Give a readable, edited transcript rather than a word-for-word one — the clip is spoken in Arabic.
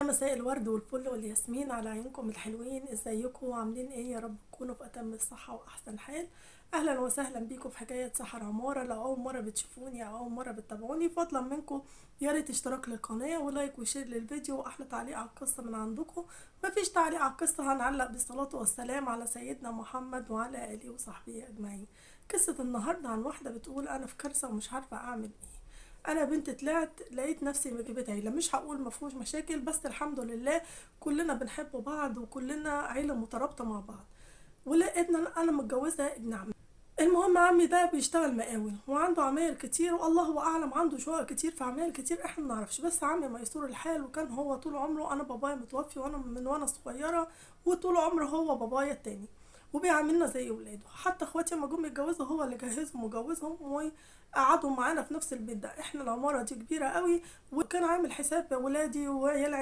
مساء الورد والفل والياسمين على عيونكم الحلوين. ازيكم وعاملين ايه؟ يا رب تكونوا في اتم الصحه واحسن حال. اهلا وسهلا بيكم في حكايه سحر عماره. لو اول مره بتشوفوني او اول مره بتتابعوني فضلا منكم يا ريت اشتراك للقناه ولايك وشير للفيديو واحلى تعليق على القصه من عندكم. مفيش تعليق على القصه، هنعلق بالصلاه والسلام على سيدنا محمد وعلى اله وصحبه اجمعين. قصه النهارده عن واحده بتقول انا في كارثه ومش عارفه اعمل ايه. انا بنت طلعت لقيت نفسي بجيبة عيله، مش هقول مفهوش مشاكل بس الحمد لله كلنا بنحب بعض وكلنا عيله مترابطه مع بعض. ولقيتنا انا متجوزه ابن عمي. المهم عمي ده بيشتغل مقاول وعنده عماير كتير والله اعلم عنده شقق كتير في عماير كتير احنا ما نعرفش، بس عمي ميسور الحال وكان هو طول عمره، انا بابايا متوفي وانا وانا صغيره وطول عمره هو بابايا التاني وبيعاملنا زي ولاده. حتى اخواتي لما جم يتجوزوا هو اللي جهزهم وجوزهم وقعدوا معانا في نفس البيت ده. احنا العماره دي كبيره قوي وكان عامل حساب ولادي وعيال